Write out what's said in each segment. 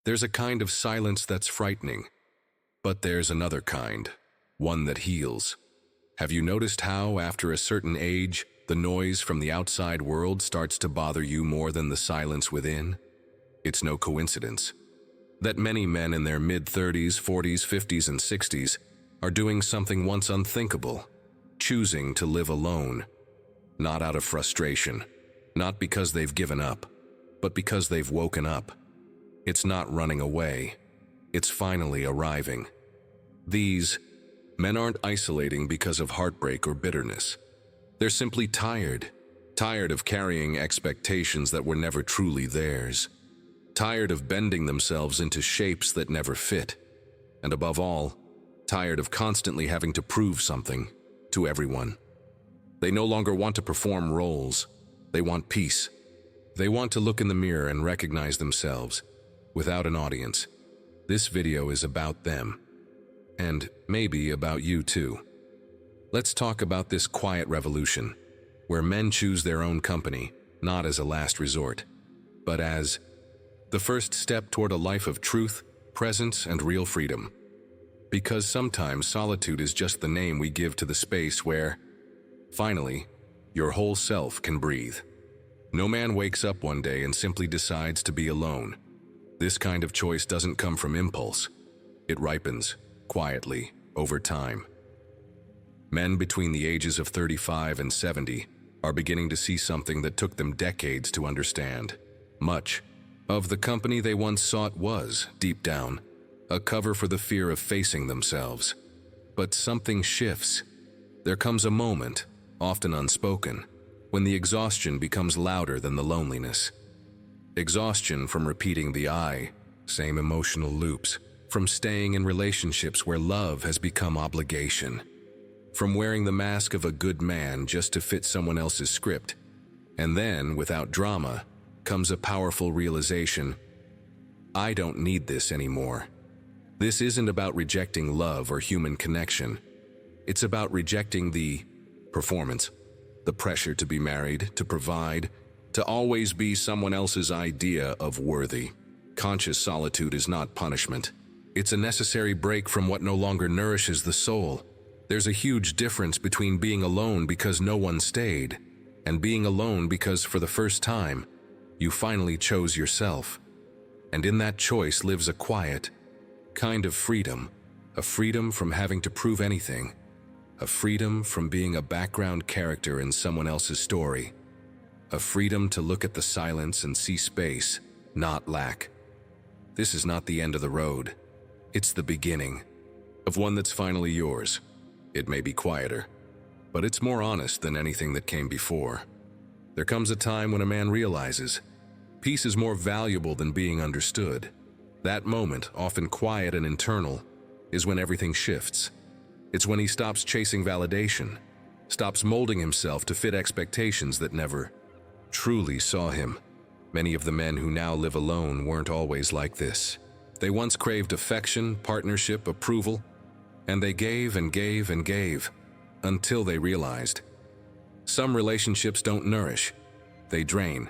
There's a kind of silence that's frightening, but there's another kind, one that heals. Have you noticed how, after a certain age, the noise from the outside world starts to bother you more than the silence within? It's no coincidence that many men in their mid-30s, 40s, 50s, and 60s are doing something once unthinkable, choosing to live alone, not out of frustration, not because they've given up, but because they've woken up. It's not running away. It's finally arriving. These men aren't isolating because of heartbreak or bitterness. They're simply tired of carrying expectations that were never truly theirs, tired of bending themselves into shapes that never fit, and above all, tired of constantly having to prove something to everyone. They no longer want to perform roles. They want peace. They want to look in the mirror and recognize themselves without an audience. This video is about them, and maybe about you too. Let's talk about this quiet revolution, where men choose their own company, not as a last resort, but as the first step toward a life of truth, presence, and real freedom. Because sometimes solitude is just the name we give to the space where, finally, your whole self can breathe. No man wakes up one day and simply decides to be alone. This kind of choice doesn't come from impulse. It ripens, quietly, over time. Men between the ages of 35 and 70 are beginning to see something that took them decades to understand. Much of the company they once sought was, deep down, a cover for the fear of facing themselves. But something shifts. There comes a moment, often unspoken, when the exhaustion becomes louder than the loneliness. Exhaustion from repeating the same emotional loops, from staying in relationships where love has become obligation, from wearing the mask of a good man just to fit someone else's script. And then, without drama, comes a powerful realization: I don't need this anymore. This isn't about rejecting love or human connection. It's about rejecting the performance, the pressure to be married, to provide, to always be someone else's idea of worthy. Conscious solitude is not punishment. It's a necessary break from what no longer nourishes the soul. There's a huge difference between being alone because no one stayed, and being alone because, for the first time, you finally chose yourself. And in that choice lives a quiet kind of freedom, a freedom from having to prove anything, a freedom from being a background character in someone else's story, a freedom to look at the silence and see space, not lack. This is not the end of the road. It's the beginning of one that's finally yours. It may be quieter, but it's more honest than anything that came before. There comes a time when a man realizes peace is more valuable than being understood. That moment, often quiet and internal, is when everything shifts. It's when he stops chasing validation, stops molding himself to fit expectations that never truly saw him. Many of the men who now live alone weren't always like this. They once craved affection, partnership, approval, and they gave and gave and gave until they realized some relationships don't nourish, they drain.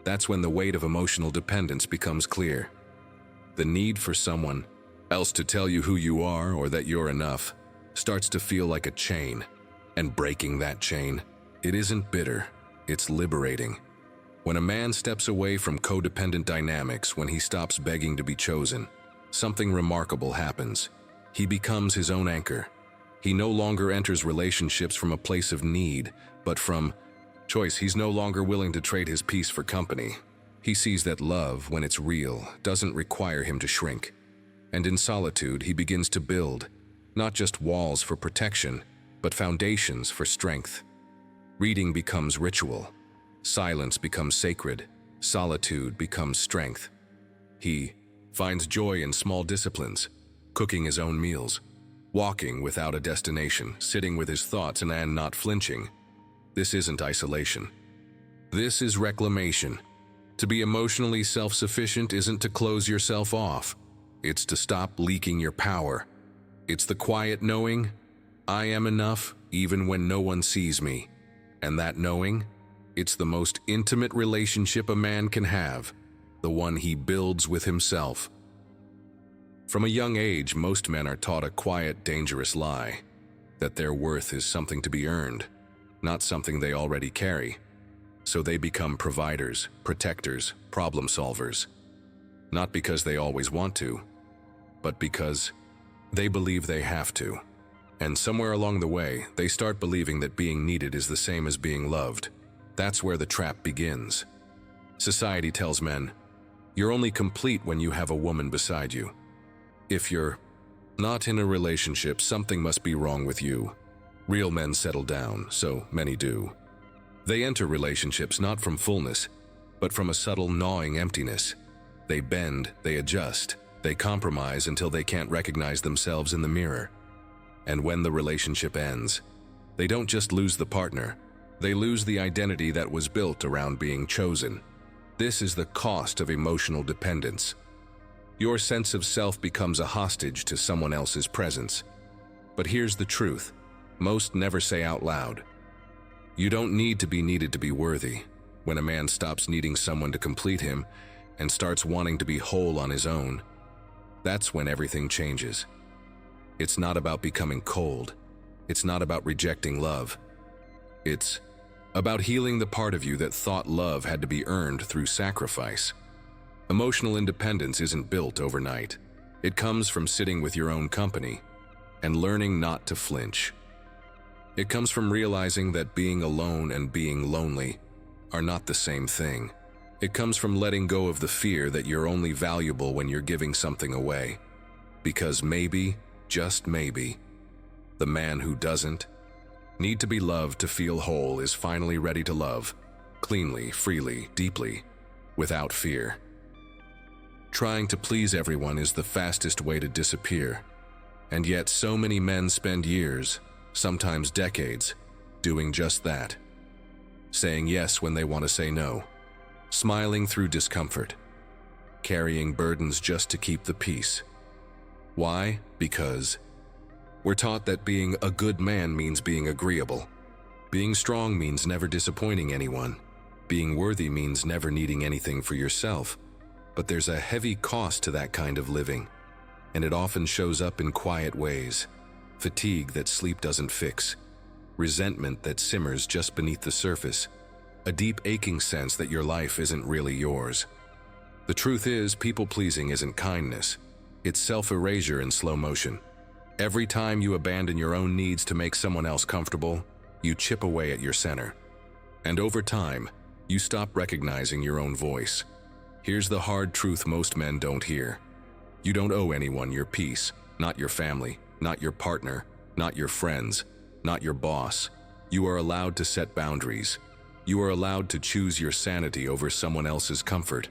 That's when the weight of emotional dependence becomes clear. The need for someone else to tell you who you are or that you're enough starts to feel like a chain, and breaking that chain, it isn't bitter, it's liberating. When a man steps away from codependent dynamics, when he stops begging to be chosen, something remarkable happens. He becomes his own anchor. He no longer enters relationships from a place of need, but from choice. He's no longer willing to trade his peace for company. He sees that love, when it's real, doesn't require him to shrink. And in solitude, he begins to build, not just walls for protection, but foundations for strength. Reading becomes ritual. Silence becomes sacred. Solitude becomes strength. He finds joy in small disciplines, cooking his own meals, walking without a destination, sitting with his thoughts and not flinching. This isn't isolation. This is reclamation. To be emotionally self-sufficient isn't to close yourself off. It's to stop leaking your power. It's the quiet knowing, I am enough even when no one sees me. And that knowing, it's the most intimate relationship a man can have, the one he builds with himself. From a young age, most men are taught a quiet, dangerous lie, that their worth is something to be earned, not something they already carry. So they become providers, protectors, problem solvers. Not because they always want to, but because they believe they have to. And somewhere along the way, they start believing that being needed is the same as being loved. That's where the trap begins. Society tells men, you're only complete when you have a woman beside you. If you're not in a relationship, something must be wrong with you. Real men settle down, so many do. They enter relationships not from fullness, but from a subtle gnawing emptiness. They bend, they adjust, they compromise until they can't recognize themselves in the mirror. And when the relationship ends, they don't just lose the partner, they lose the identity that was built around being chosen. This is the cost of emotional dependence. Your sense of self becomes a hostage to someone else's presence. But here's the truth. Most never say out loud. You don't need to be needed to be worthy. When a man stops needing someone to complete him and starts wanting to be whole on his own, that's when everything changes. It's not about becoming cold. It's not about rejecting love. It's about healing the part of you that thought love had to be earned through sacrifice. Emotional independence isn't built overnight. It comes from sitting with your own company and learning not to flinch. It comes from realizing that being alone and being lonely are not the same thing. It comes from letting go of the fear that you're only valuable when you're giving something away. Because maybe, just maybe, the man who doesn't need to be loved to feel whole is finally ready to love, cleanly, freely, deeply, without fear. Trying to please everyone is the fastest way to disappear, and yet so many men spend years, sometimes decades, doing just that. Saying yes when they want to say no, smiling through discomfort, carrying burdens just to keep the peace. Why? Because we're taught that being a good man means being agreeable. Being strong means never disappointing anyone. Being worthy means never needing anything for yourself. But there's a heavy cost to that kind of living, and it often shows up in quiet ways. Fatigue that sleep doesn't fix, resentment that simmers just beneath the surface, a deep aching sense that your life isn't really yours. The truth is, people-pleasing isn't kindness. It's self-erasure in slow motion. Every time you abandon your own needs to make someone else comfortable, you chip away at your center. And over time, you stop recognizing your own voice. Here's the hard truth most men don't hear. You don't owe anyone your peace, not your family, not your partner, not your friends, not your boss. You are allowed to set boundaries. You are allowed to choose your sanity over someone else's comfort.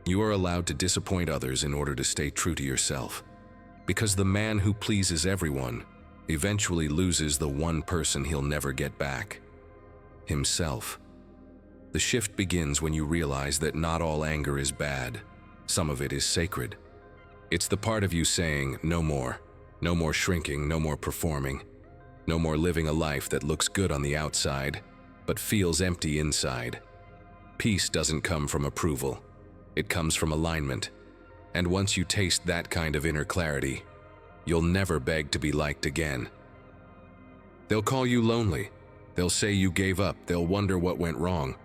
You are allowed to disappoint others in order to stay true to yourself. Because the man who pleases everyone eventually loses the one person he'll never get back: himself. The shift begins when you realize that not all anger is bad. Some of it is sacred. It's the part of you saying, no more. No more shrinking, no more performing. No more living a life that looks good on the outside, but feels empty inside. Peace doesn't come from approval. It comes from alignment. And once you taste that kind of inner clarity, you'll never beg to be liked again. They'll call you lonely. They'll say you gave up. They'll wonder what went wrong.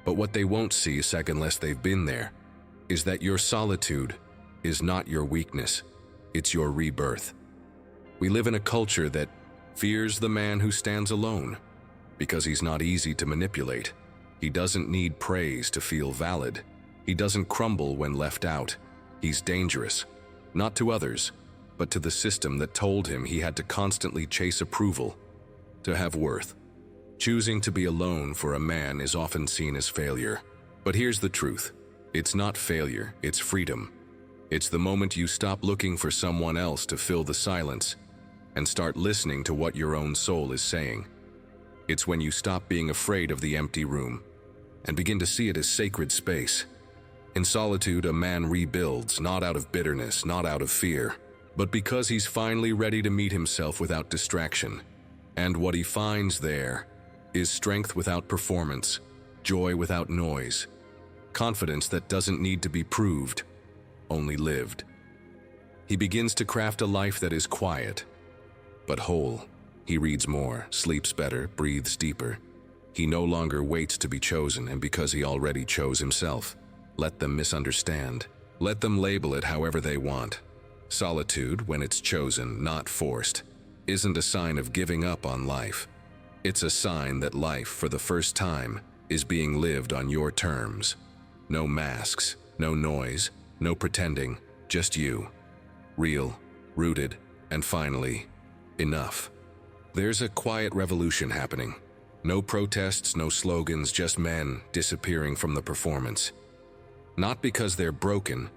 But what they won't see, unless they've been there, is that your solitude is not your weakness. It's your rebirth. We live in a culture that fears the man who stands alone because he's not easy to manipulate. He doesn't need praise to feel valid. He doesn't crumble when left out. He's dangerous, not to others, but to the system that told him he had to constantly chase approval to have worth. Choosing to be alone for a man is often seen as failure. But here's the truth. It's not failure, it's freedom. It's the moment you stop looking for someone else to fill the silence and start listening to what your own soul is saying. It's when you stop being afraid of the empty room and begin to see it as sacred space. In solitude, a man rebuilds, not out of bitterness, not out of fear, but because he's finally ready to meet himself without distraction. And what he finds there is strength without performance, joy without noise, confidence that doesn't need to be proved, only lived. He begins to craft a life that is quiet, but whole. He reads more, sleeps better, breathes deeper. He no longer waits to be chosen, and because he already chose himself. Let them misunderstand. Let them label it however they want. Solitude, when it's chosen, not forced, isn't a sign of giving up on life. It's a sign that life, for the first time, is being lived on your terms. No masks, no noise, no pretending, just you. Real, rooted, and finally, enough. There's a quiet revolution happening. No protests, no slogans, just men disappearing from the performance. Not because they're broken,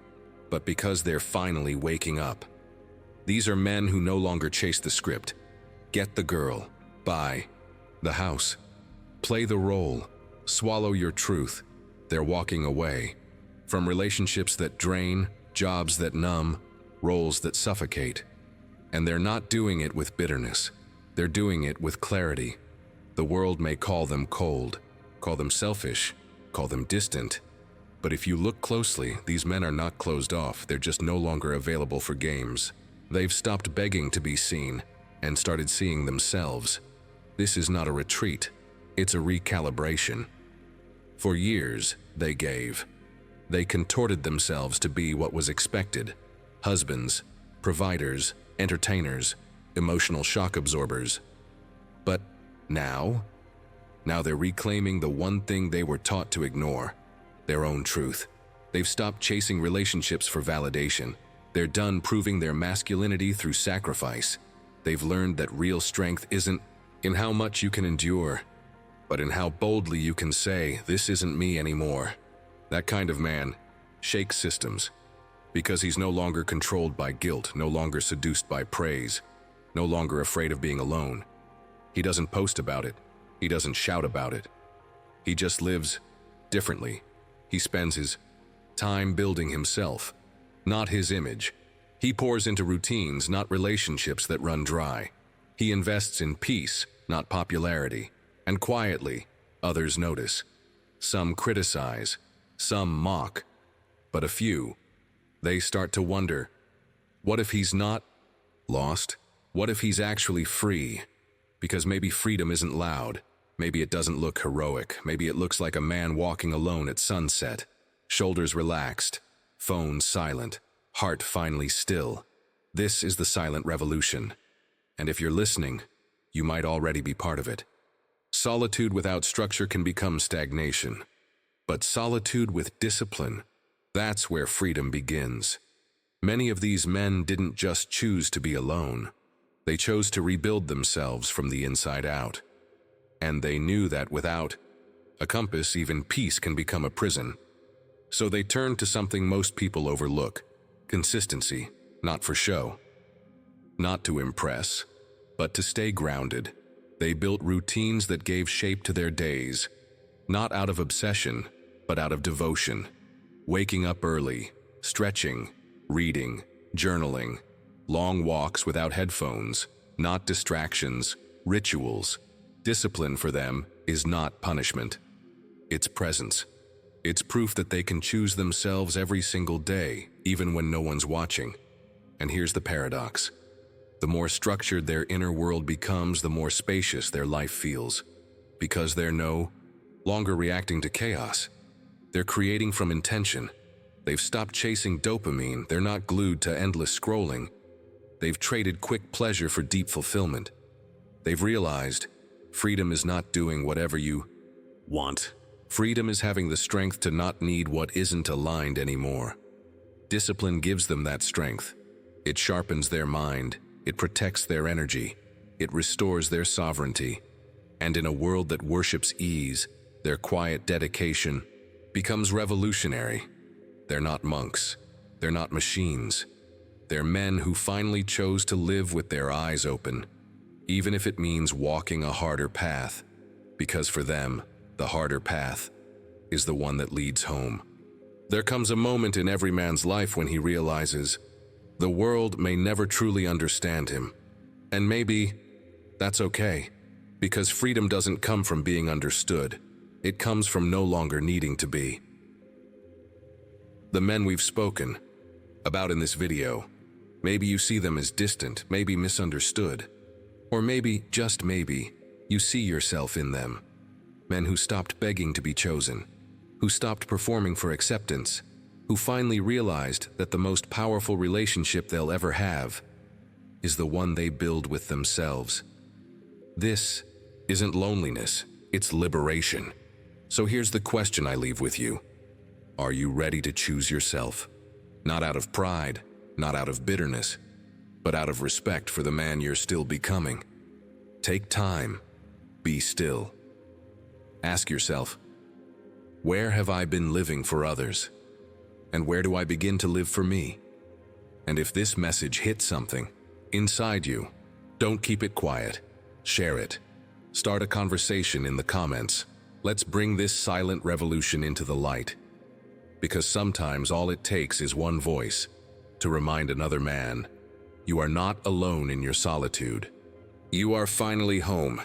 but because they're finally waking up. These are men who no longer chase the script. Get the girl, buy the house, play the role, swallow your truth. They're walking away from relationships that drain, jobs that numb, roles that suffocate. And they're not doing it with bitterness. They're doing it with clarity. The world may call them cold, call them selfish, call them distant. But if you look closely, these men are not closed off. They're just no longer available for games. They've stopped begging to be seen and started seeing themselves. This is not a retreat. It's a recalibration. For years, they gave. They contorted themselves to be what was expected. Husbands, providers, entertainers, emotional shock absorbers. But now they're reclaiming the one thing they were taught to ignore, their own truth. They've stopped chasing relationships for validation. They're done proving their masculinity through sacrifice. They've learned that real strength isn't in how much you can endure, but in how boldly you can say, "This isn't me anymore." That kind of man shakes systems, because he's no longer controlled by guilt, no longer seduced by praise, no longer afraid of being alone. He doesn't post about it. He doesn't shout about it. He just lives differently. He spends his time building himself, not his image. He pours into routines, not relationships that run dry. He invests in peace, not popularity. And quietly, others notice. Some criticize, some mock, but a few, they start to wonder, what if he's not lost? What if he's actually free? Because maybe freedom isn't loud. Maybe it doesn't look heroic. Maybe it looks like a man walking alone at sunset, shoulders relaxed, phone silent, heart finally still. This is the silent revolution. And if you're listening, you might already be part of it. Solitude without structure can become stagnation. But solitude with discipline, that's where freedom begins. Many of these men didn't just choose to be alone. They chose to rebuild themselves from the inside out. And they knew that without a compass, even peace can become a prison. So they turned to something most people overlook: consistency, not for show, not to impress, but to stay grounded. They built routines that gave shape to their days, not out of obsession, but out of devotion. Waking up early, stretching, reading, journaling, long walks without headphones, not distractions, rituals. Discipline for them is not punishment. It's presence. It's proof that they can choose themselves every single day, even when no one's watching. And here's the paradox. The more structured their inner world becomes, the more spacious their life feels. Because they're no longer reacting to chaos. They're creating from intention. They've stopped chasing dopamine. They're not glued to endless scrolling. They've traded quick pleasure for deep fulfillment. They've realized freedom is not doing whatever you want. Freedom is having the strength to not need what isn't aligned anymore. Discipline gives them that strength. It sharpens their mind. It protects their energy. It restores their sovereignty. And in a world that worships ease, their quiet dedication becomes revolutionary. They're not monks. They're not machines. They're men who finally chose to live with their eyes open, even if it means walking a harder path, because for them, the harder path is the one that leads home. There comes a moment in every man's life when he realizes the world may never truly understand him. And maybe that's okay, because freedom doesn't come from being understood. It comes from no longer needing to be. The men we've spoken about in this video, Maybe you see them as distant, maybe misunderstood. Or maybe, just maybe, you see yourself in them. Men who stopped begging to be chosen, who stopped performing for acceptance, who finally realized that the most powerful relationship they'll ever have is the one they build with themselves. This isn't loneliness, it's liberation. So here's the question I leave with you. Are you ready to choose yourself? Not out of pride, not out of bitterness, but out of respect for the man you're still becoming. Take time, be still. Ask yourself, where have I been living for others? And where do I begin to live for me? And if this message hits something inside you, don't keep it quiet. Share it. Start a conversation in the comments. Let's bring this silent revolution into the light. Because sometimes all it takes is one voice to remind another man, you are not alone in your solitude. You are finally home,